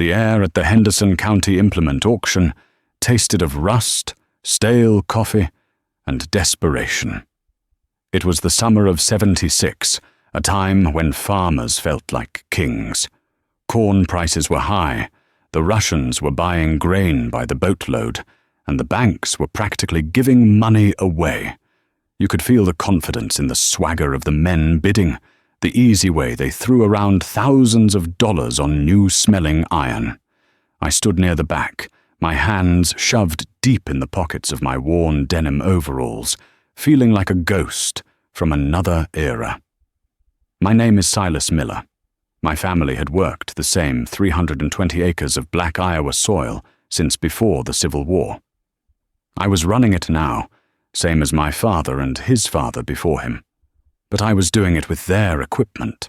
The air at the Henderson County Implement Auction tasted of rust, stale coffee, and desperation. It was the summer of '76, a time when farmers felt like kings. Corn prices were high, the Russians were buying grain by the boatload, and the banks were practically giving money away. You could feel the confidence in the swagger of the men bidding, the easy way they threw around thousands of dollars on new-smelling iron. I stood near the back, my hands shoved deep in the pockets of my worn denim overalls, feeling like a ghost from another era. My name is Silas Miller. My family had worked the same 320 acres of black Iowa soil since before the Civil War. I was running it now, same as my father and his father before him, but I was doing it with their equipment.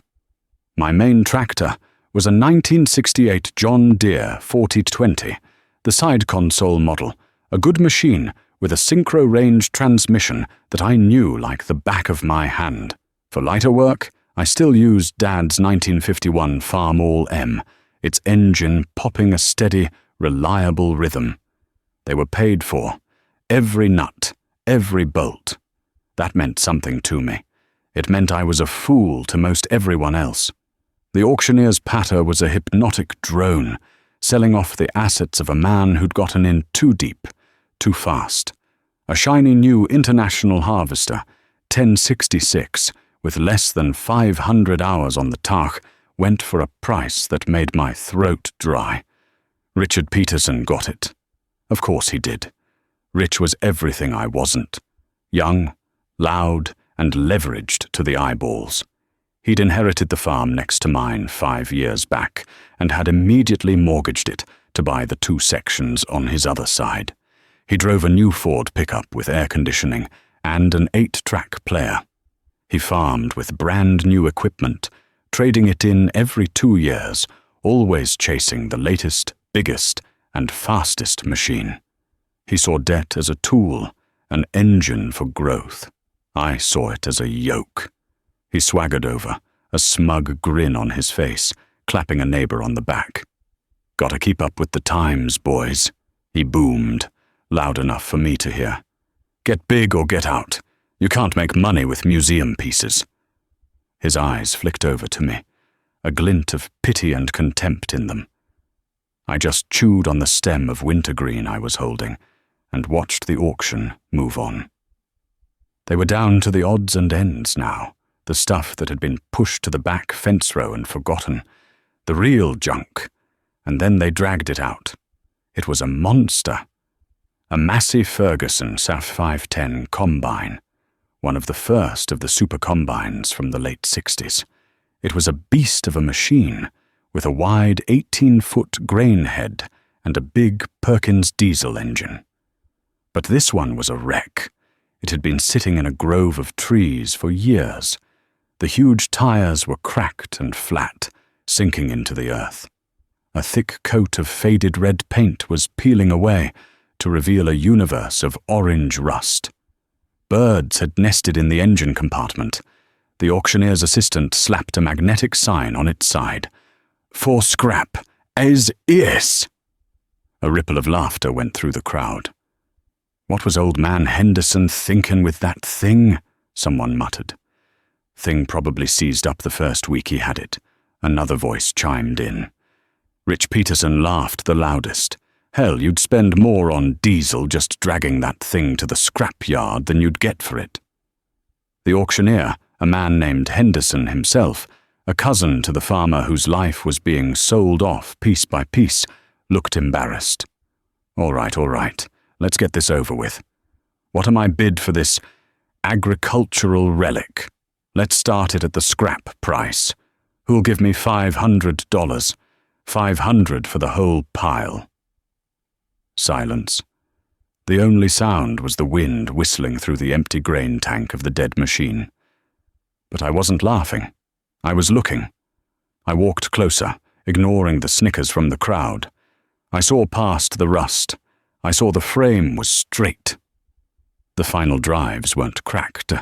My main tractor was a 1968 John Deere 4020, the side console model, a good machine with a synchro-range transmission that I knew like the back of my hand. For lighter work, I still used Dad's 1951 Farm All M, its engine popping a steady, reliable rhythm. They were paid for, every nut, every bolt. That meant something to me. It meant I was a fool to most everyone else. The auctioneer's patter was a hypnotic drone, selling off the assets of a man who'd gotten in too deep, too fast. A shiny new International Harvester, 1066, with less than 500 hours on the tach, went for a price that made my throat dry. Richard Peterson got it. Of course he did. Rich was everything I wasn't. Young, loud, and leveraged to the eyeballs. He'd inherited the farm next to mine 5 years back and had immediately mortgaged it to buy the 2 sections on his other side. He drove a new Ford pickup with air conditioning and an 8-track player. He farmed with brand new equipment, trading it in every 2 years, always chasing the latest, biggest, and fastest machine. He saw debt as a tool, an engine for growth. I saw it as a yoke. He swaggered over, a smug grin on his face, clapping a neighbor on the back. "Gotta keep up with the times, boys," he boomed, loud enough for me to hear. "Get big or get out. You can't make money with museum pieces." His eyes flicked over to me, a glint of pity and contempt in them. I just chewed on the stem of wintergreen I was holding and watched the auction move on. They were down to the odds and ends now, the stuff that had been pushed to the back fence row and forgotten, the real junk, and then they dragged it out. It was a monster. A Massey Ferguson SAF 510 combine, one of the first of the super combines from the late 60s. It was a beast of a machine, with a wide 18-foot grain head and a big Perkins diesel engine. But this one was a wreck. It had been sitting in a grove of trees for years. The huge tires were cracked and flat, sinking into the earth. A thick coat of faded red paint was peeling away to reveal a universe of orange rust. Birds had nested in the engine compartment. The auctioneer's assistant slapped a magnetic sign on its side. "For scrap, as is." A ripple of laughter went through the crowd. "What was old man Henderson thinking with that thing?" someone muttered. "Thing probably seized up the first week he had it," another voice chimed in. Rich Peterson laughed the loudest. "Hell, you'd spend more on diesel just dragging that thing to the scrap yard than you'd get for it." The auctioneer, a man named Henderson himself, a cousin to the farmer whose life was being sold off piece by piece, looked embarrassed. All right, let's get this over with. What am I bid for this agricultural relic? Let's start it at the scrap price. Who'll give me $500? $500 for the whole pile." Silence. The only sound was the wind whistling through the empty grain tank of the dead machine. But I wasn't laughing. I was looking. I walked closer, ignoring the snickers from the crowd. I saw past the rust. I saw the frame was straight. The final drives weren't cracked.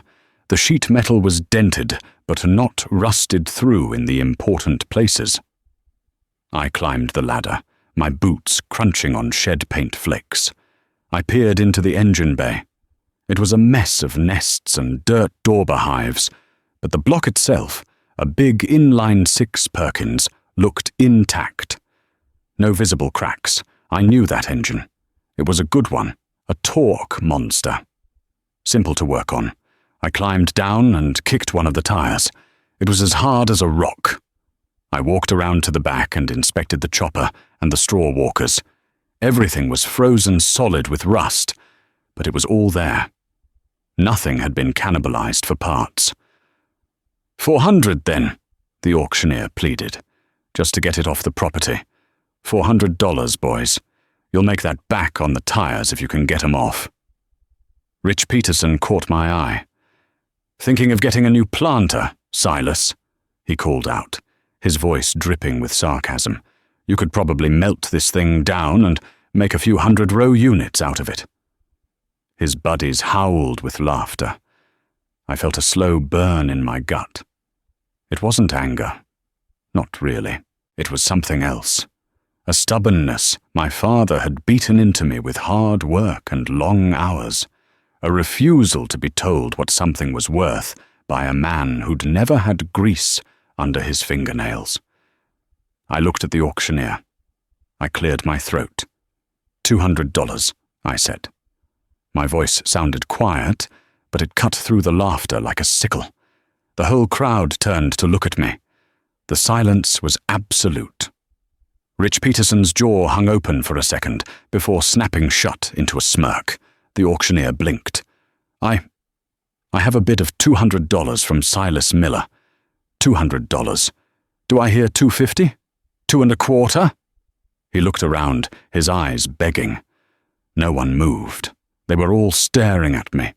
The sheet metal was dented, but not rusted through in the important places. I climbed the ladder, my boots crunching on shed paint flakes. I peered into the engine bay. It was a mess of nests and dirt dauber hives, but the block itself, a big inline-six Perkins, looked intact. No visible cracks. I knew that engine. It was a good one, a torque monster. Simple to work on. I climbed down and kicked one of the tires. It was as hard as a rock. I walked around to the back and inspected the chopper and the straw walkers. Everything was frozen solid with rust, but it was all there. Nothing had been cannibalized for parts. "400 then," the auctioneer pleaded, "just to get it off the property. $400, boys. You'll make that back on the tires if you can get 'em off." Rich Peterson caught my eye. "Thinking of getting a new planter, Silas?" he called out, his voice dripping with sarcasm. "You could probably melt this thing down and make a few hundred row units out of it." His buddies howled with laughter. I felt a slow burn in my gut. It wasn't anger. Not really. It was something else. A stubbornness my father had beaten into me with hard work and long hours. A refusal to be told what something was worth by a man who'd never had grease under his fingernails. I looked at the auctioneer. I cleared my throat. $200, I said. My voice sounded quiet, but it cut through the laughter like a sickle. The whole crowd turned to look at me. The silence was absolute. Rich Peterson's jaw hung open for a second before snapping shut into a smirk. The auctioneer blinked. I have a bid of $200 from Silas Miller. $200. Do I hear $250? $225? He looked around, his eyes begging. No one moved. They were all staring at me.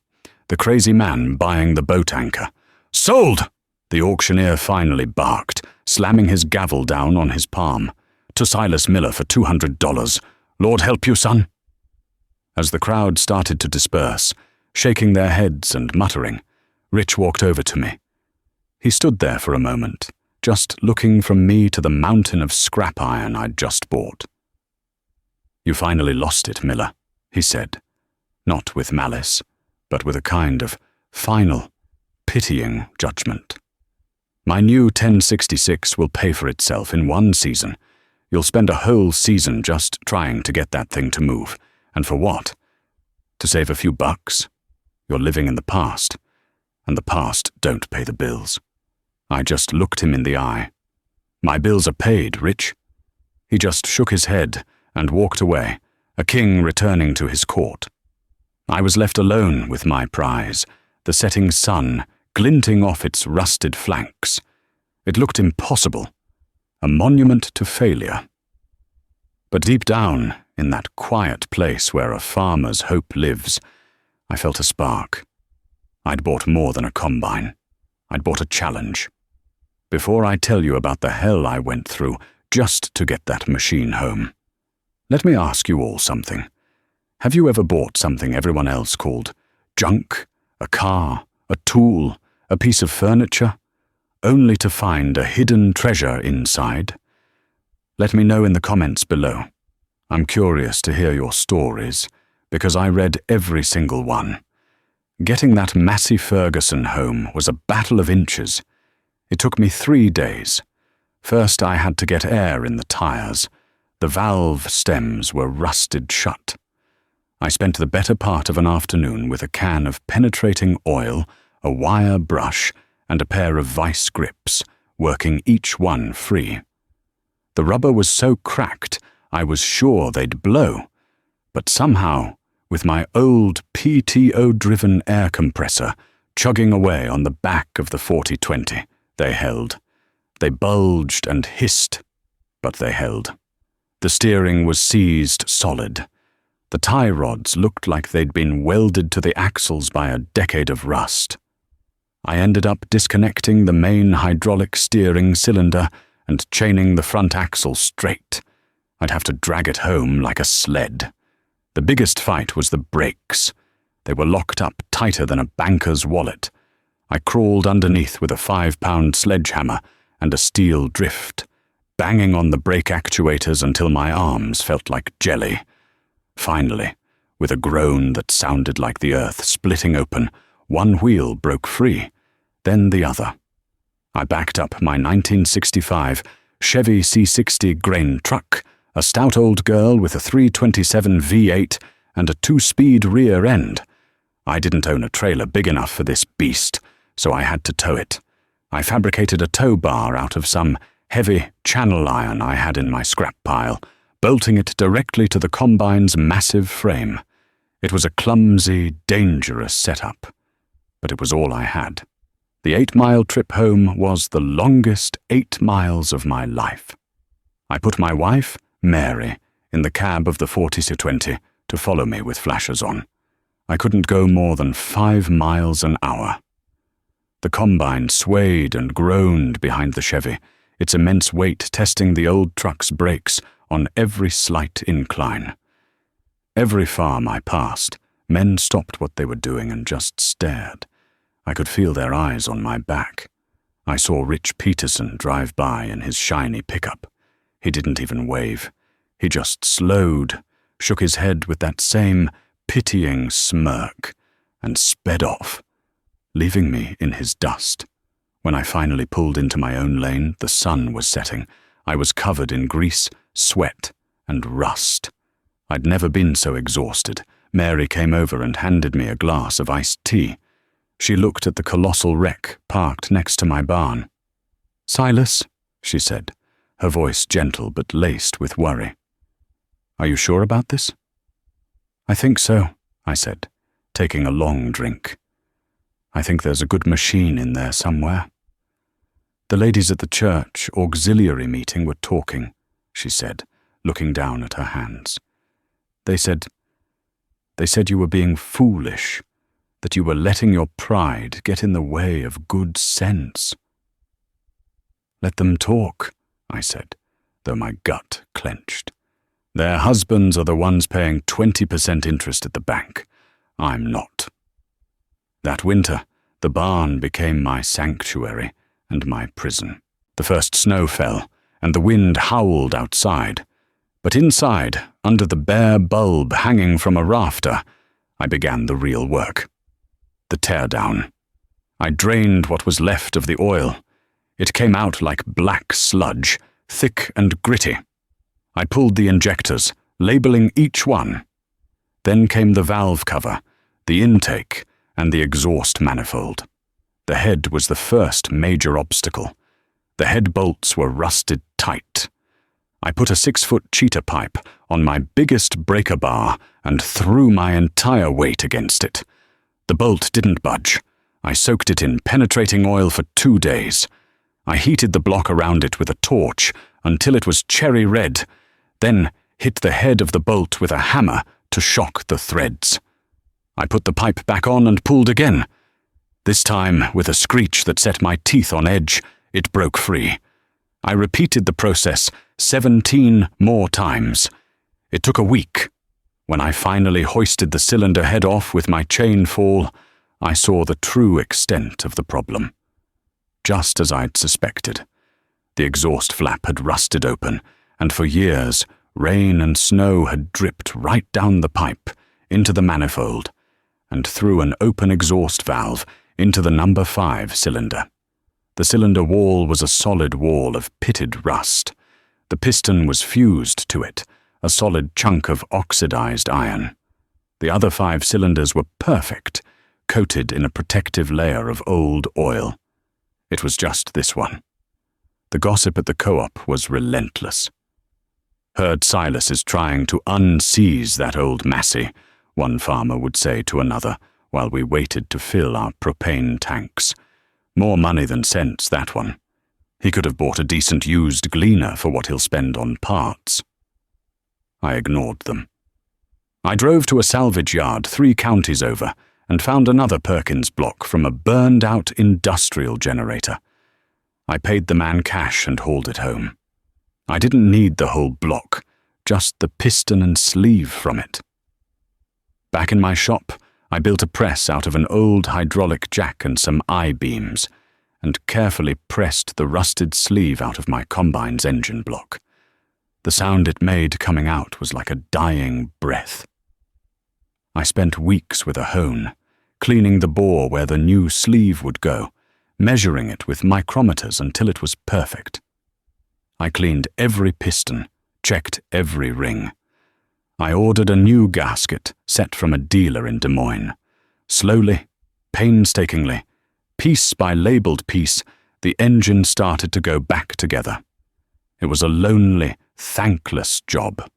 The crazy man buying the boat anchor. "Sold!" the auctioneer finally barked, slamming his gavel down on his palm. "To Silas Miller for $200. Lord help you, son." As the crowd started to disperse, shaking their heads and muttering, Rich walked over to me. He stood there for a moment, just looking from me to the mountain of scrap iron I'd just bought. "You finally lost it, Miller," he said, not with malice, but with a kind of final, pitying judgment. "My new 1066 will pay for itself in one season. You'll spend a whole season just trying to get that thing to move. And for what? To save a few bucks? You're living in the past, and the past don't pay the bills." I just looked him in the eye. "My bills are paid, Rich." He just shook his head and walked away, a king returning to his court. I was left alone with my prize, the setting sun glinting off its rusted flanks. It looked impossible, a monument to failure. But deep down, in that quiet place where a farmer's hope lives, I felt a spark. I'd bought more than a combine. I'd bought a challenge. Before I tell you about the hell I went through just to get that machine home, let me ask you all something. Have you ever bought something everyone else called junk, a car, a tool, a piece of furniture, only to find a hidden treasure inside? Let me know in the comments below. I'm curious to hear your stories, because I read every single one. Getting that Massey Ferguson home was a battle of inches. It took me 3 days. First, I had to get air in the tires. The valve stems were rusted shut. I spent the better part of an afternoon with a can of penetrating oil, a wire brush, and a pair of vice grips, working each one free. The rubber was so cracked, I was sure they'd blow. But somehow, with my old PTO-driven air compressor chugging away on the back of the 4020, they held. They bulged and hissed, but they held. The steering was seized solid. The tie rods looked like they'd been welded to the axles by a decade of rust. I ended up disconnecting the main hydraulic steering cylinder and chaining the front axle straight. I'd have to drag it home like a sled. The biggest fight was the brakes. They were locked up tighter than a banker's wallet. I crawled underneath with a 5-pound sledgehammer and a steel drift. banging on the brake actuators until my arms felt like jelly. Finally, with a groan that sounded like the earth splitting open, one wheel broke free, then the other. I backed up my 1965 Chevy C60 grain truck, a stout old girl with a 327 V8 and a 2-speed rear end. I didn't own a trailer big enough for this beast, so I had to tow it. I fabricated a tow bar out of some heavy channel iron I had in my scrap pile, bolting it directly to the combine's massive frame. It was a clumsy, dangerous setup, but it was all I had. The 8-mile trip home was the longest 8 miles of my life. I put my wife, Mary, in the cab of the 40-20 to follow me with flashers on. I couldn't go more than 5 miles an hour. The combine swayed and groaned behind the Chevy, its immense weight testing the old truck's brakes on every slight incline. Every farm I passed, men stopped what they were doing and just stared. I could feel their eyes on my back. I saw Rich Peterson drive by in his shiny pickup. He didn't even wave. He just slowed, shook his head with that same pitying smirk, and sped off, leaving me in his dust. When I finally pulled into my own lane, the sun was setting. I was covered in grease, sweat, and rust. I'd never been so exhausted. Mary came over and handed me a glass of iced tea. She looked at the colossal wreck parked next to my barn. "Silas," she said, her voice gentle but laced with worry. "Are you sure about this?" "I think so," I said, taking a long drink. "I think there's a good machine in there somewhere." "The ladies at the church auxiliary meeting were talking," she said, looking down at her hands. They said you were being foolish, that you were letting your pride get in the way of good sense." "Let them talk," I said, though my gut clenched. "Their husbands are the ones paying 20% interest at the bank. I'm not." That winter, the barn became my sanctuary and my prison. The first snow fell, and the wind howled outside. But inside, under the bare bulb hanging from a rafter, I began the real work. The teardown. I drained what was left of the oil. It came out like black sludge, thick and gritty. I pulled the injectors, labeling each one. Then came the valve cover, the intake, and the exhaust manifold. The head was the first major obstacle. The head bolts were rusted tight. I put a 6-foot cheetah pipe on my biggest breaker bar and threw my entire weight against it. The bolt didn't budge. I soaked it in penetrating oil for 2 days. I heated the block around it with a torch until it was cherry red, then hit the head of the bolt with a hammer to shock the threads. I put the pipe back on and pulled again. This time, with a screech that set my teeth on edge, it broke free. I repeated the process 17 more times. It took a week. When I finally hoisted the cylinder head off with my chain fall, I saw the true extent of the problem. Just as I'd suspected. The exhaust flap had rusted open, and for years, rain and snow had dripped right down the pipe, into the manifold, and through an open exhaust valve into the number 5 cylinder. The cylinder wall was a solid wall of pitted rust. The piston was fused to it, a solid chunk of oxidized iron. The other 5 cylinders were perfect, coated in a protective layer of old oil. It was just this one. The gossip at the co-op was relentless. "Heard Silas is trying to unseize that old Massey," one farmer would say to another, while we waited to fill our propane tanks. "More money than sense, that one. He could have bought a decent used Gleaner for what he'll spend on parts." I ignored them. I drove to a salvage yard 3 counties over and found another Perkins block from a burned-out industrial generator. I paid the man cash and hauled it home. I didn't need the whole block, just the piston and sleeve from it. Back in my shop, I built a press out of an old hydraulic jack and some I-beams, and carefully pressed the rusted sleeve out of my combine's engine block. The sound it made coming out was like a dying breath. I spent weeks with a hone, cleaning the bore where the new sleeve would go, measuring it with micrometers until it was perfect. I cleaned every piston, checked every ring. I ordered a new gasket set from a dealer in Des Moines. Slowly, painstakingly, piece by labeled piece, the engine started to go back together. It was a lonely, thankless job.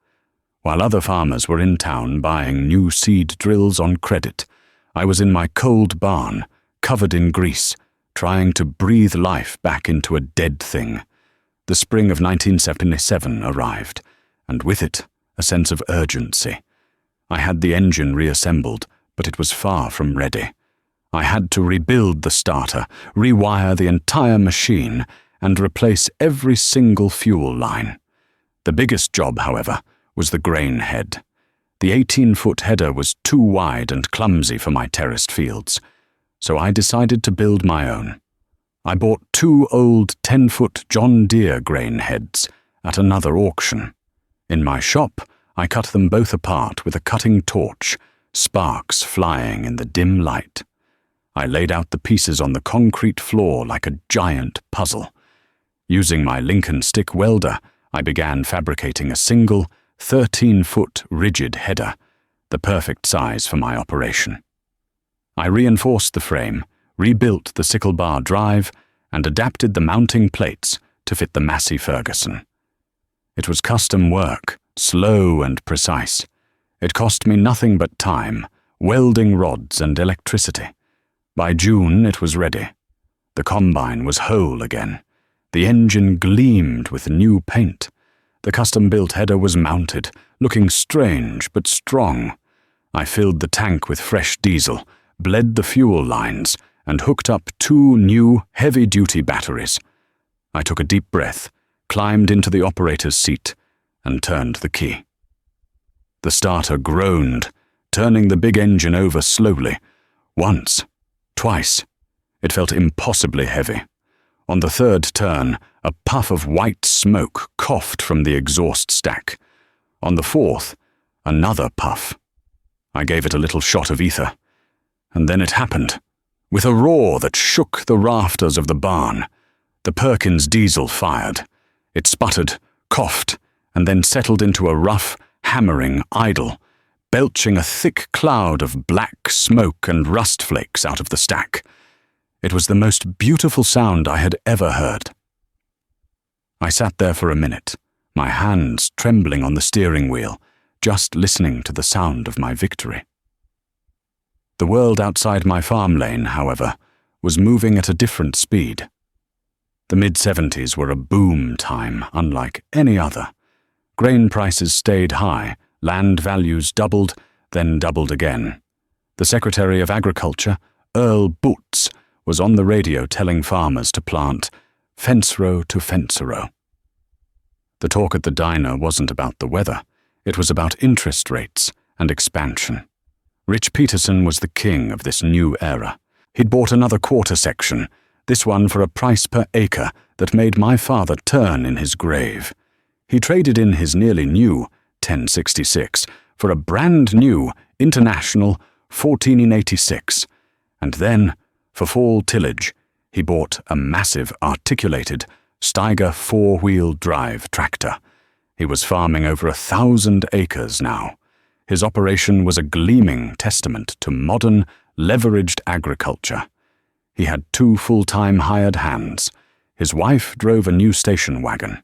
While other farmers were in town buying new seed drills on credit, I was in my cold barn, covered in grease, trying to breathe life back into a dead thing. The spring of 1977 arrived, and with it, a sense of urgency. I had the engine reassembled, but it was far from ready. I had to rebuild the starter, rewire the entire machine, and replace every single fuel line. The biggest job, however, was the grain head. The 18-foot header was too wide and clumsy for my terraced fields, so I decided to build my own. I bought 2 old 10-foot John Deere grain heads at another auction. In my shop, I cut them both apart with a cutting torch, sparks flying in the dim light. I laid out the pieces on the concrete floor like a giant puzzle. Using my Lincoln stick welder, I began fabricating a single, 13-foot rigid header, the perfect size for my operation. I reinforced the frame, rebuilt the sickle bar drive, and adapted the mounting plates to fit the Massey Ferguson. It was custom work, slow and precise. It cost me nothing but time, welding rods and electricity. By June it was ready. The combine was whole again. The engine gleamed with new paint. The custom-built header was mounted, looking strange but strong. I filled the tank with fresh diesel, bled the fuel lines, and hooked up 2 new heavy-duty batteries. I took a deep breath, climbed into the operator's seat, and turned the key. The starter groaned, turning the big engine over slowly. Once, twice. It felt impossibly heavy. On the 3rd turn, a puff of white smoke coughed from the exhaust stack. On the 4th, another puff. I gave it a little shot of ether. And then it happened. With a roar that shook the rafters of the barn, the Perkins diesel fired. It sputtered, coughed, and then settled into a rough, hammering idle, belching a thick cloud of black smoke and rust flakes out of the stack. It was the most beautiful sound I had ever heard. I sat there for a minute, my hands trembling on the steering wheel, just listening to the sound of my victory. The world outside my farm lane, however, was moving at a different speed. The mid-70s were a boom time unlike any other. Grain prices stayed high, land values doubled, then doubled again. The Secretary of Agriculture, Earl Boots, was on the radio telling farmers to plant fence row to fence row. The talk at the diner wasn't about the weather. It was about interest rates and expansion. Rich Peterson was the king of this new era. He'd bought another quarter section, this one for a price per acre that made my father turn in his grave. He traded in his nearly new 1066 for a brand new International 1486, and then, for fall tillage, he bought a massive articulated Steiger 4-wheel drive tractor. He was farming over 1,000 acres now. His operation was a gleaming testament to modern, leveraged agriculture. He had 2 full-time hired hands. His wife drove a new station wagon.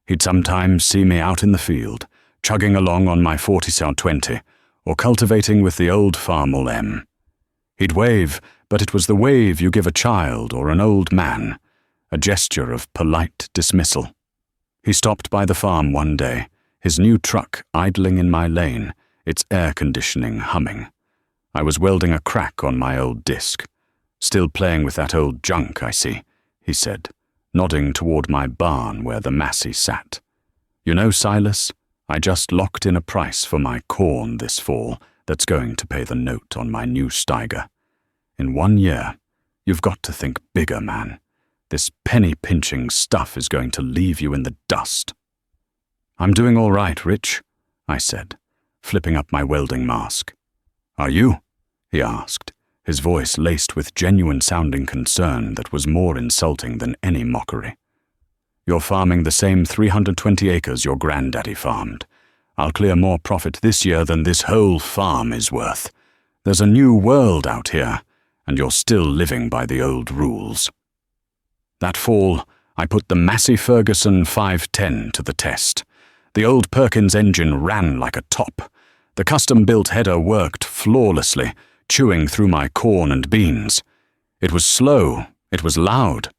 He'd sometimes see me out in the field, chugging along on my 40-20, or cultivating with the old Farmall M. He'd wave, but it was the wave you give a child or an old man, a gesture of polite dismissal. He stopped by the farm one day, his new truck idling in my lane, its air conditioning humming. I was welding a crack on my old disc. "Still playing with that old junk, I see," he said, nodding toward my barn where the Massey sat. "You know, Silas, I just locked in a price for my corn this fall that's going to pay the note on my new Steiger. In 1 year, you've got to think bigger, man. This penny-pinching stuff is going to leave you in the dust." "I'm doing all right, Rich," I said, flipping up my welding mask. "Are you?" he asked, his voice laced with genuine-sounding concern that was more insulting than any mockery. "You're farming the same 320 acres your granddaddy farmed. I'll clear more profit this year than this whole farm is worth. There's a new world out here, and you're still living by the old rules." That fall, I put the Massey Ferguson 510 to the test. The old Perkins engine ran like a top. The custom-built header worked flawlessly, chewing through my corn and beans. It was slow, it was loud.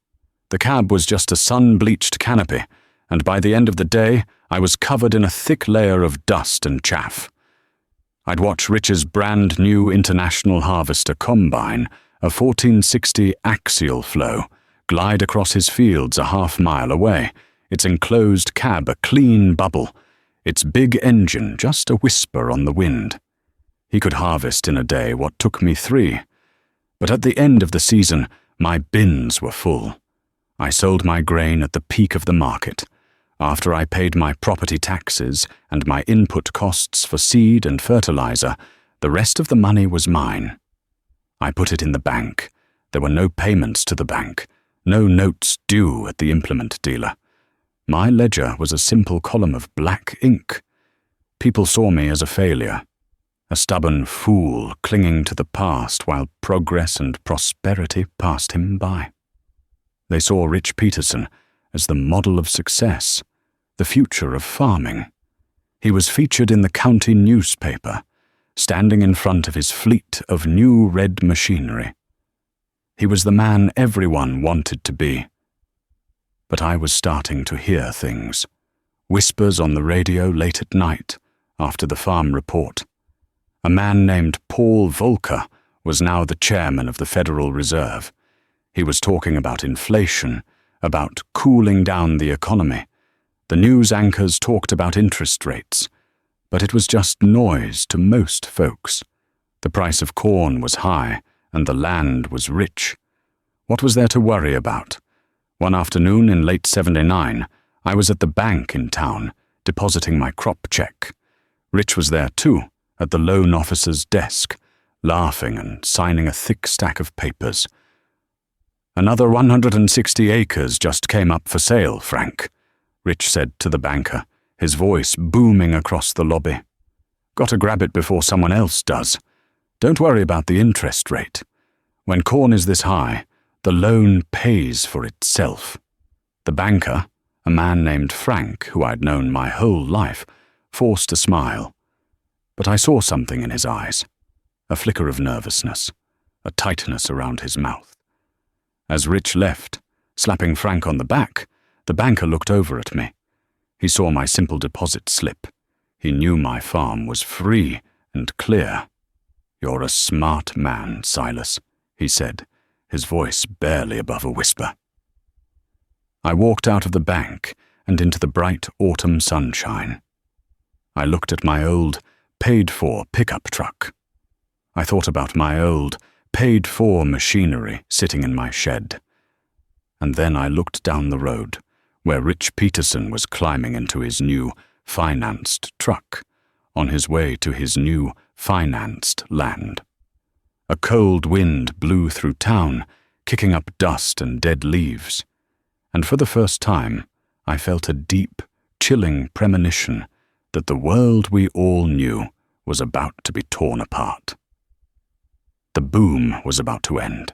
The cab was just a sun-bleached canopy, and by the end of the day, I was covered in a thick layer of dust and chaff. I'd watch Rich's brand-new International Harvester combine, a 1460 axial flow, glide across his fields a half-mile away, its enclosed cab a clean bubble, its big engine just a whisper on the wind. He could harvest in a day what took me 3. But at the end of the season, my bins were full. I sold my grain at the peak of the market. After I paid my property taxes and my input costs for seed and fertilizer, the rest of the money was mine. I put it in the bank. There were no payments to the bank, no notes due at the implement dealer. My ledger was a simple column of black ink. People saw me as a failure, a stubborn fool clinging to the past while progress and prosperity passed him by. They saw Rich Peterson as the model of success, the future of farming. He was featured in the county newspaper, standing in front of his fleet of new red machinery. He was the man everyone wanted to be. But I was starting to hear things, whispers on the radio late at night after the farm report. A man named Paul Volcker was now the chairman of the Federal Reserve. He was talking about inflation, about cooling down the economy. The news anchors talked about interest rates, but it was just noise to most folks. The price of corn was high, and the land was rich. What was there to worry about? One afternoon in late '79, I was at the bank in town, depositing my crop check. Rich was there too, at the loan officer's desk, laughing and signing a thick stack of papers. "Another 160 acres just came up for sale, Frank," Rich said to the banker, his voice booming across the lobby. "Got to grab it before someone else does. Don't worry about the interest rate. When corn is this high, the loan pays for itself." The banker, a man named Frank, who I'd known my whole life, forced a smile. But I saw something in his eyes, a flicker of nervousness, a tightness around his mouth. As Rich left, slapping Frank on the back, the banker looked over at me. He saw my simple deposit slip. He knew my farm was free and clear. "You're a smart man, Silas," he said, his voice barely above a whisper. I walked out of the bank and into the bright autumn sunshine. I looked at my old, paid-for pickup truck. I thought about my old, paid-for machinery sitting in my shed. And then I looked down the road, where Rich Peterson was climbing into his new, financed truck, on his way to his new, financed land. A cold wind blew through town, kicking up dust and dead leaves, and for the first time, I felt a deep, chilling premonition that the world we all knew was about to be torn apart. The boom was about to end,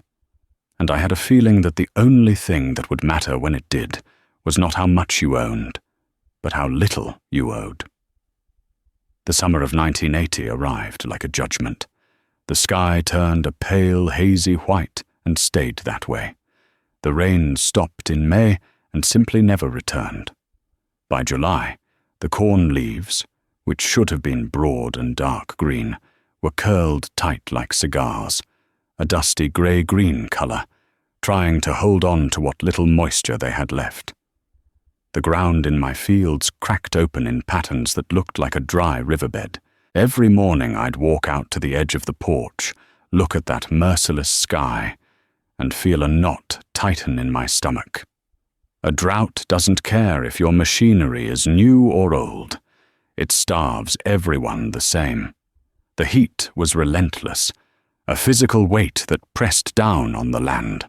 and I had a feeling that the only thing that would matter when it did was not how much you owned, but how little you owed. The summer of 1980 arrived like a judgment. The sky turned a pale, hazy white and stayed that way. The rain stopped in May and simply never returned. By July, the corn leaves, which should have been broad and dark green, were curled tight like cigars, a dusty grey-green colour, trying to hold on to what little moisture they had left. The ground in my fields cracked open in patterns that looked like a dry riverbed. Every morning I'd walk out to the edge of the porch, look at that merciless sky, and feel a knot tighten in my stomach. A drought doesn't care if your machinery is new or old. It starves everyone the same. The heat was relentless, a physical weight that pressed down on the land.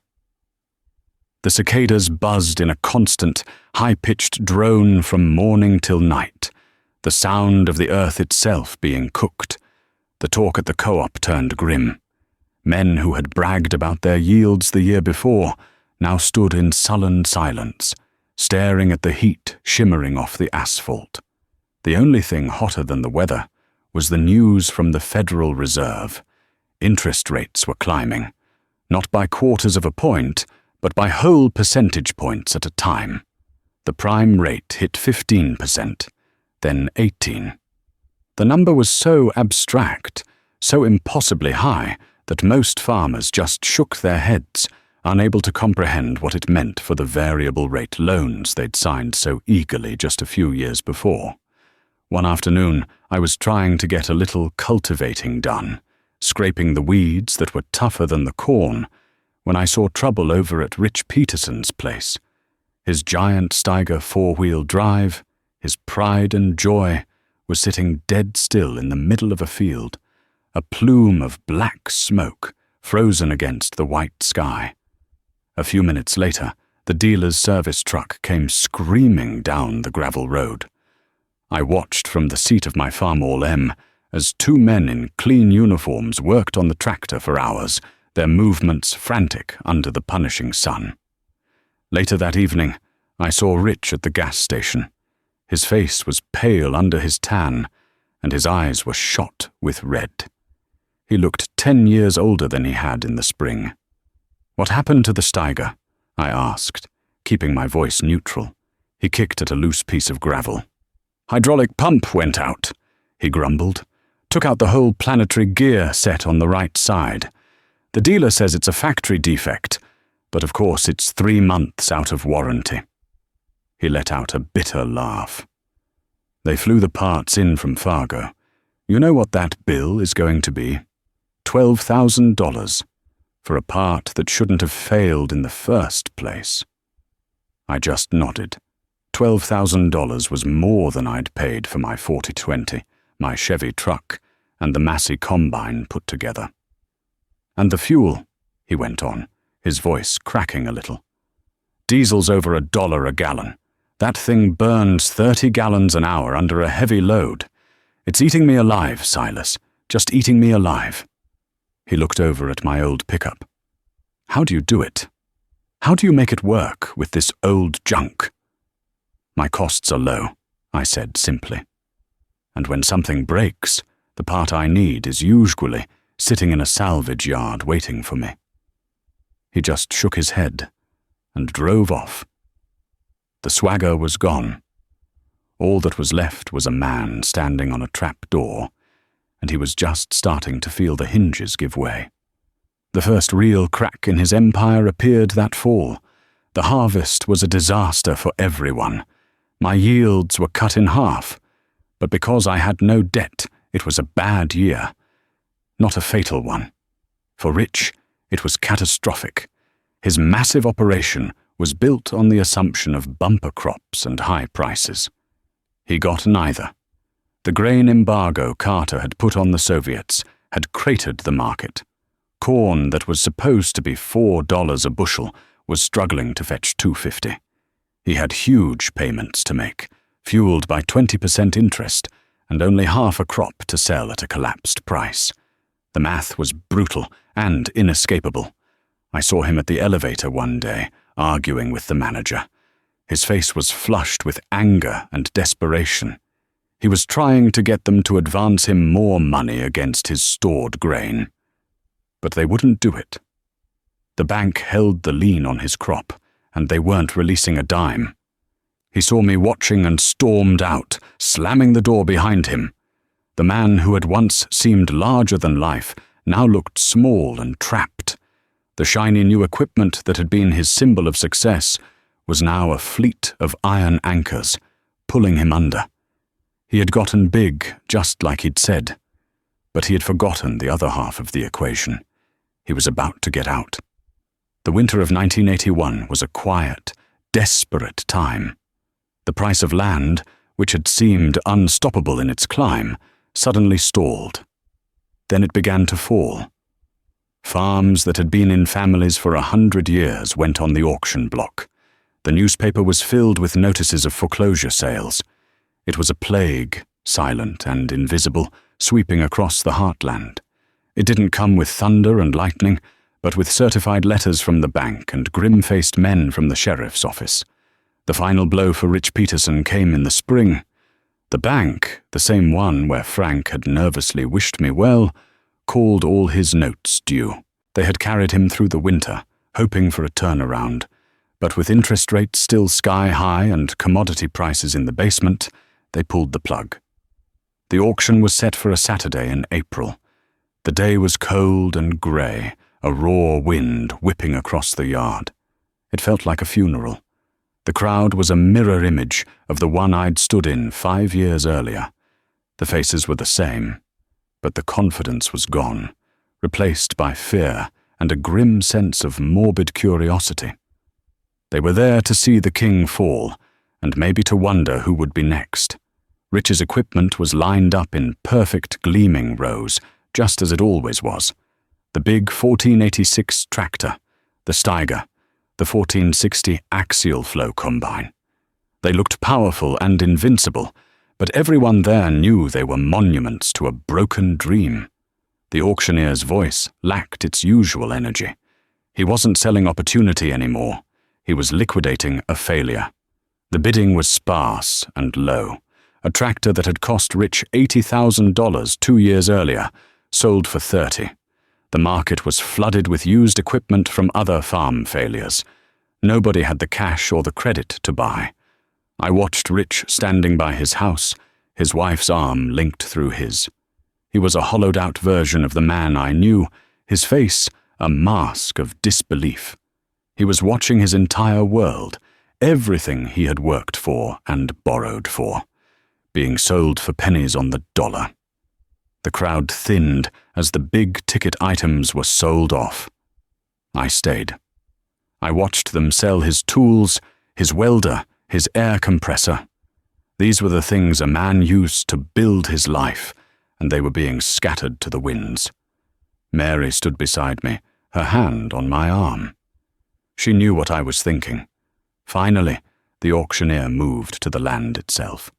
The cicadas buzzed in a constant, high-pitched drone from morning till night, the sound of the earth itself being cooked. The talk at the co-op turned grim. Men who had bragged about their yields the year before now stood in sullen silence, staring at the heat shimmering off the asphalt. The only thing hotter than the weather was the news from the Federal Reserve. Interest rates were climbing, not by quarters of a point, but by whole percentage points at a time. The prime rate hit 15%, then 18%. The number was so abstract, so impossibly high, that most farmers just shook their heads, unable to comprehend what it meant for the variable rate loans they'd signed so eagerly just a few years before. One afternoon, I was trying to get a little cultivating done, scraping the weeds that were tougher than the corn, when I saw trouble over at Rich Peterson's place. His giant Steiger four-wheel drive, his pride and joy, was sitting dead still in the middle of a field, a plume of black smoke frozen against the white sky. A few minutes later, the dealer's service truck came screaming down the gravel road. I watched from the seat of my Farmall M as two men in clean uniforms worked on the tractor for hours, their movements frantic under the punishing sun. Later that evening, I saw Rich at the gas station. His face was pale under his tan, and his eyes were shot with red. He looked 10 years older than he had in the spring. "What happened to the Steiger?" I asked, keeping my voice neutral. He kicked at a loose piece of gravel. "Hydraulic pump went out," he grumbled. "Took out the whole planetary gear set on the right side. The dealer says it's a factory defect, but of course it's 3 months out of warranty." He let out a bitter laugh. "They flew the parts in from Fargo. You know what that bill is going to be? $12,000 for a part that shouldn't have failed in the first place." I just nodded. $12,000 was more than I'd paid for my 4020, my Chevy truck, and the Massey combine put together. "And the fuel," he went on, his voice cracking a little. "Diesel's over $1 a gallon. That thing burns 30 gallons an hour under a heavy load. It's eating me alive, Silas, just eating me alive." He looked over at my old pickup. "How do you do it? How do you make it work with this old junk?" "My costs are low," I said simply. "And when something breaks, the part I need is usually sitting in a salvage yard waiting for me." He just shook his head and drove off. The swagger was gone. All that was left was a man standing on a trap door, and he was just starting to feel the hinges give way. The first real crack in his empire appeared that fall. The harvest was a disaster for everyone. My yields were cut in half, but because I had no debt, it was a bad year. Not a fatal one. For Rich, it was catastrophic. His massive operation was built on the assumption of bumper crops and high prices. He got neither. The grain embargo Carter had put on the Soviets had cratered the market. Corn that was supposed to be $4 a bushel was struggling to fetch $2.50. He had huge payments to make, fueled by 20% interest, and only half a crop to sell at a collapsed price. The math was brutal and inescapable. I saw him at the elevator one day, arguing with the manager. His face was flushed with anger and desperation. He was trying to get them to advance him more money against his stored grain. But they wouldn't do it. The bank held the lien on his crop, and they weren't releasing a dime. He saw me watching and stormed out, slamming the door behind him. The man who had once seemed larger than life now looked small and trapped. The shiny new equipment that had been his symbol of success was now a fleet of iron anchors, pulling him under. He had gotten big, just like he'd said, but he had forgotten the other half of the equation. He was about to get out. The winter of 1981 was a quiet, desperate time. The price of land, which had seemed unstoppable in its climb, suddenly stalled. Then it began to fall. Farms that had been in families for 100 years went on the auction block. The newspaper was filled with notices of foreclosure sales. It was a plague, silent and invisible, sweeping across the heartland. It didn't come with thunder and lightning, but with certified letters from the bank and grim-faced men from the sheriff's office. The final blow for Rich Peterson came in the spring. The bank, the same one where Frank had nervously wished me well, called all his notes due. They had carried him through the winter, hoping for a turnaround, but with interest rates still sky-high and commodity prices in the basement, they pulled the plug. The auction was set for a Saturday in April. The day was cold and grey, a raw wind whipping across the yard. It felt like a funeral. The crowd was a mirror image of the one I'd stood in 5 years earlier. The faces were the same, but the confidence was gone, replaced by fear and a grim sense of morbid curiosity. They were there to see the king fall, and maybe to wonder who would be next. Rich's equipment was lined up in perfect gleaming rows, just as it always was. The big 1486 tractor, the Steiger, the 1460 axial flow combine. They looked powerful and invincible, but everyone there knew they were monuments to a broken dream. The auctioneer's voice lacked its usual energy. He wasn't selling opportunity anymore. He was liquidating a failure. The bidding was sparse and low. A tractor that had cost Rich $80,000 2 years earlier sold for $30,000. The market was flooded with used equipment from other farm failures. Nobody had the cash or the credit to buy. I watched Rich standing by his house, his wife's arm linked through his. He was a hollowed-out version of the man I knew, his face a mask of disbelief. He was watching his entire world, everything he had worked for and borrowed for, being sold for pennies on the dollar. The crowd thinned as the big-ticket items were sold off. I stayed. I watched them sell his tools, his welder, his air compressor. These were the things a man used to build his life, and they were being scattered to the winds. Mary stood beside me, her hand on my arm. She knew what I was thinking. Finally, the auctioneer moved to the land itself.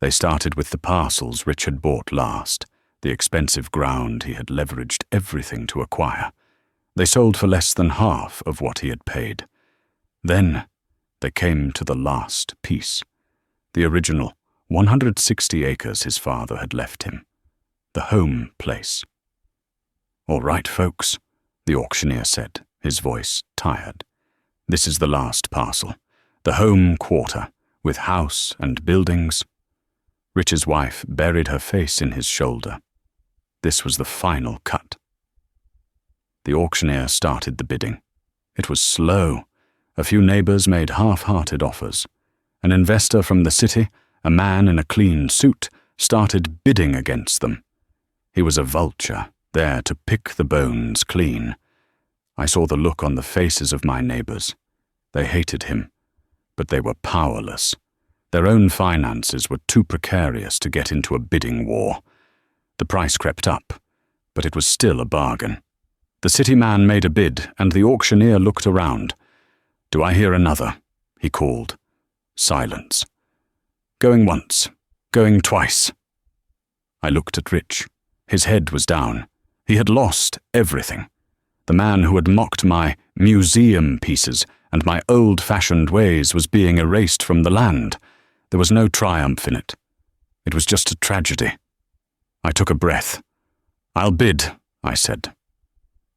They started with the parcels Rich had bought last, the expensive ground he had leveraged everything to acquire. They sold for less than half of what he had paid. Then they came to the last piece, the original 160 acres his father had left him, the home place. "All right, folks," the auctioneer said, his voice tired. "This is the last parcel, the home quarter, with house and buildings." Rich's wife buried her face in his shoulder. This was the final cut. The auctioneer started the bidding. It was slow. A few neighbors made half-hearted offers. An investor from the city, a man in a clean suit, started bidding against them. He was a vulture, there to pick the bones clean. I saw the look on the faces of my neighbors. They hated him, but they were powerless. Their own finances were too precarious to get into a bidding war. The price crept up, but it was still a bargain. The city man made a bid, and the auctioneer looked around. "Do I hear another?" he called. Silence. "Going once, going twice." I looked at Rich. His head was down. He had lost everything. The man who had mocked my museum pieces and my old-fashioned ways was being erased from the land. There was no triumph in it. It was just a tragedy. I took a breath. "I'll bid," I said.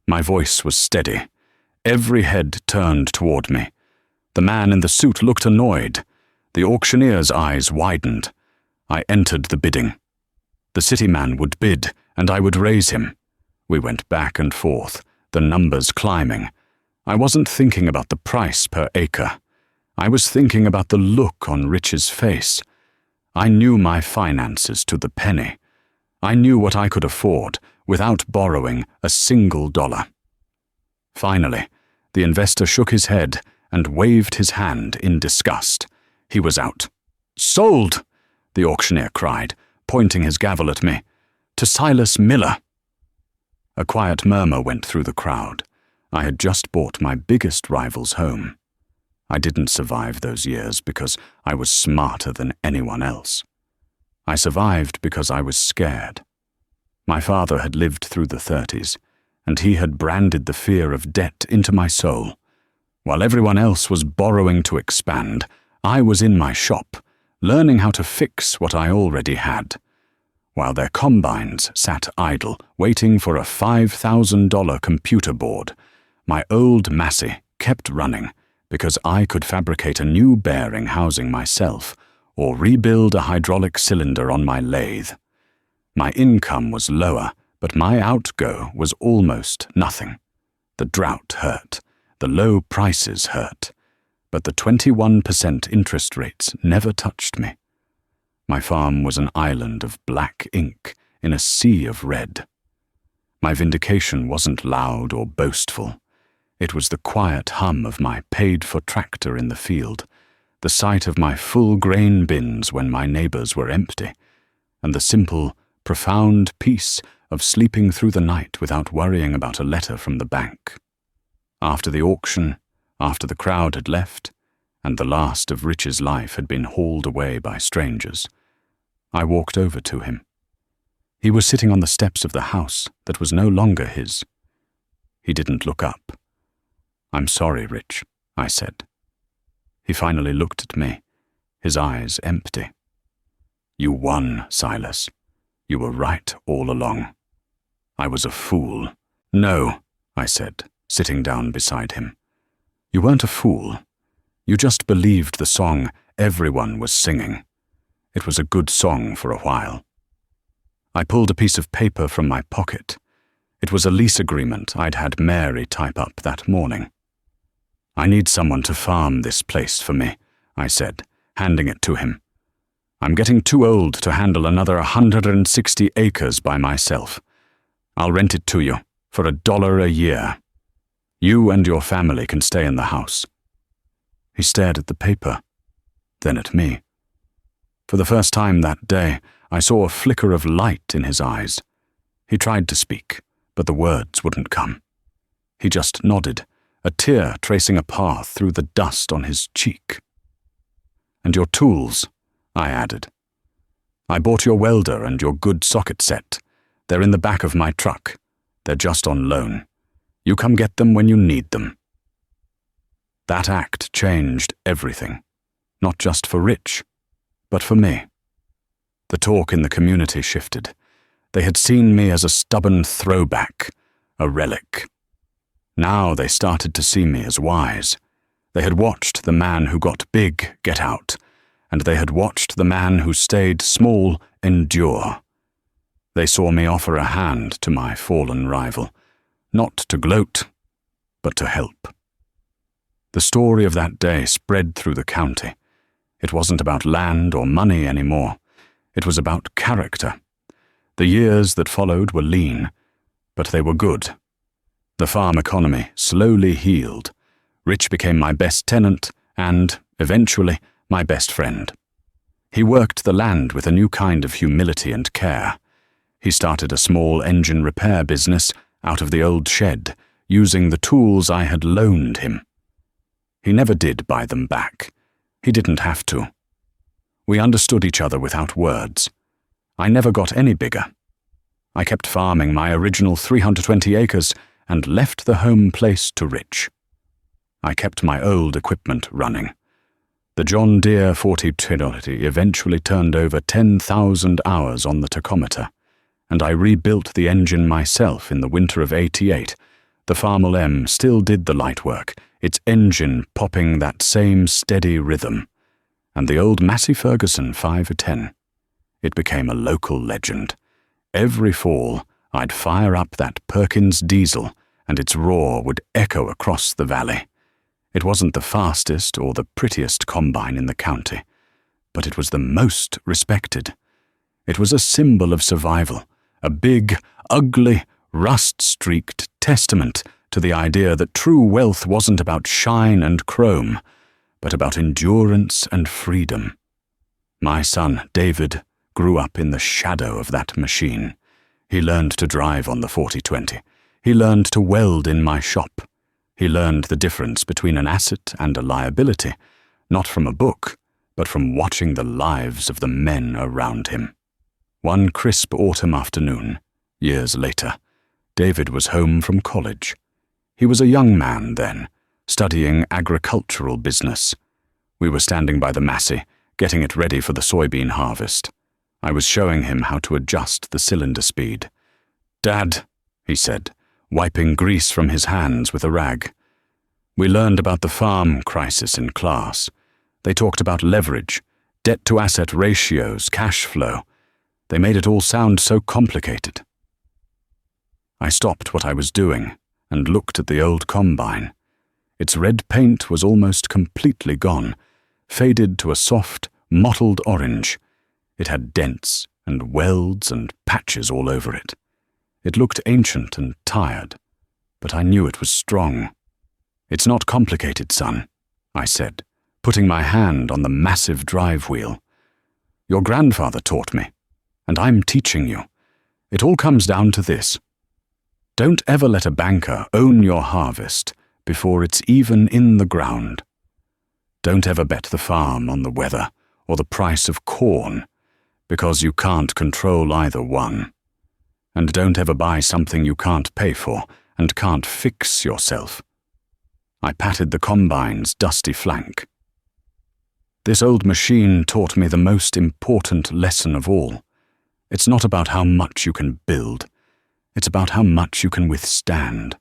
My voice was steady. Every head turned toward me. The man in the suit looked annoyed. The auctioneer's eyes widened. I entered the bidding. The city man would bid, and I would raise him. We went back and forth, the numbers climbing. I wasn't thinking about the price per acre. I was thinking about the look on Rich's face. I knew my finances to the penny. I knew what I could afford without borrowing a single dollar. Finally, The investor shook his head and waved his hand in disgust. He was out. "Sold!" the auctioneer cried, pointing his gavel at me. "To Silas Miller." A quiet murmur went through the crowd. I had just bought my biggest rival's home. I didn't survive those years because I was smarter than anyone else. I survived because I was scared. My father had lived through the 30s, and he had branded the fear of debt into my soul. While everyone else was borrowing to expand, I was in my shop, learning how to fix what I already had. While their combines sat idle, waiting for a $5,000 computer board, my old Massey kept running because I could fabricate a new bearing housing myself or rebuild a hydraulic cylinder on my lathe. My income was lower, but my outgo was almost nothing. The drought hurt, the low prices hurt, but the 21% interest rates never touched me. My farm was an island of black ink in a sea of red. My vindication wasn't loud or boastful. It was the quiet hum of my paid-for tractor in the field, the sight of my full grain bins when my neighbors were empty, and the simple, profound peace of sleeping through the night without worrying about a letter from the bank. After the auction, after the crowd had left, and the last of Rich's life had been hauled away by strangers, I walked over to him. He was sitting on the steps of the house that was no longer his. He didn't look up. "I'm sorry, Rich," I said. He finally looked at me, his eyes empty. "You won, Silas. You were right all along. I was a fool." "No," I said, sitting down beside him. "You weren't a fool. You just believed the song everyone was singing. It was a good song for a while." I pulled a piece of paper from my pocket. It was a lease agreement I'd had Mary type up that morning. "I need someone to farm this place for me," I said, handing it to him. "I'm getting too old to handle another 160 acres by myself. I'll rent it to you for $1 a year. You and your family can stay in the house." He stared at the paper, then at me. For the first time that day, I saw a flicker of light in his eyes. He tried to speak, but the words wouldn't come. He just nodded, a tear tracing a path through the dust on his cheek. "And your tools," I added. "I bought your welder and your good socket set. They're in the back of my truck. They're just on loan. You come get them when you need them." That act changed everything, not just for Rich, but for me. The talk in the community shifted. They had seen me as a stubborn throwback, a relic. Now they started to see me as wise. They had watched the man who got big get out, and they had watched the man who stayed small endure. They saw me offer a hand to my fallen rival, not to gloat, but to help. The story of that day spread through the county. It wasn't about land or money anymore. It was about character. The years that followed were lean, but they were good. The farm economy slowly healed. Rich became my best tenant and, eventually, my best friend. He worked the land with a new kind of humility and care. He started a small engine repair business out of the old shed, using the tools I had loaned him. He never did buy them back. He didn't have to. We understood each other without words. I never got any bigger. I kept farming my original 320 acres and left the home place to Rich. I kept my old equipment running. The John Deere 4020 eventually turned over 10,000 hours on the tachometer, and I rebuilt the engine myself in the winter of '88. The Farmel M still did the light work, its engine popping that same steady rhythm. And the old Massey Ferguson 510. It became a local legend. Every fall, I'd fire up that Perkins diesel, and its roar would echo across the valley. It wasn't the fastest or the prettiest combine in the county, but it was the most respected. It was a symbol of survival, a big, ugly, rust-streaked testament to the idea that true wealth wasn't about shine and chrome, but about endurance and freedom. My son, David, grew up in the shadow of that machine. He learned to drive on the 40/20. He learned to weld in my shop. He learned the difference between an asset and a liability, not from a book, but from watching the lives of the men around him. One crisp autumn afternoon, years later, David was home from college. He was a young man then, studying agricultural business. We were standing by the Massey, getting it ready for the soybean harvest. I was showing him how to adjust the cylinder speed. "Dad," he said, wiping grease from his hands with a rag. We learned about the farm crisis in class. They talked about leverage, debt-to-asset ratios, cash flow. They made it all sound so complicated. I stopped what I was doing and looked at the old combine. Its red paint was almost completely gone, faded to a soft, mottled orange. It had dents and welds and patches all over it. It looked ancient and tired, but I knew it was strong. "It's not complicated, son," I said, putting my hand on the massive drive wheel. "Your grandfather taught me, and I'm teaching you. It all comes down to this. Don't ever let a banker own your harvest before it's even in the ground. Don't ever bet the farm on the weather or the price of corn, because you can't control either one. And don't ever buy something you can't pay for and can't fix yourself." I patted the combine's dusty flank. This old machine taught me the most important lesson of all. It's not about how much you can build. It's about how much you can withstand.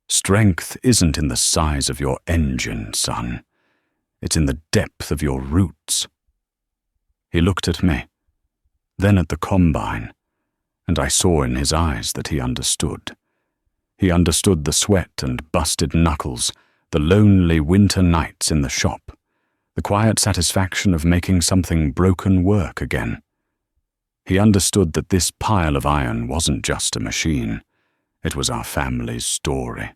Strength isn't in the size of your engine, son. It's in the depth of your roots. He looked at me, then at the combine, and I saw in his eyes that he understood. He understood the sweat and busted knuckles, the lonely winter nights in the shop, the quiet satisfaction of making something broken work again. He understood that this pile of iron wasn't just a machine. It was our family's story.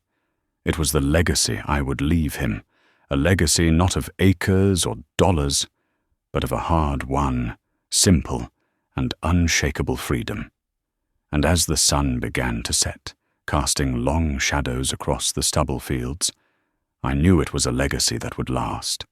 It was the legacy I would leave him, a legacy not of acres or dollars, but of a hard-won, simple, and unshakable freedom. And as the sun began to set, casting long shadows across the stubble fields, I knew it was a legacy that would last.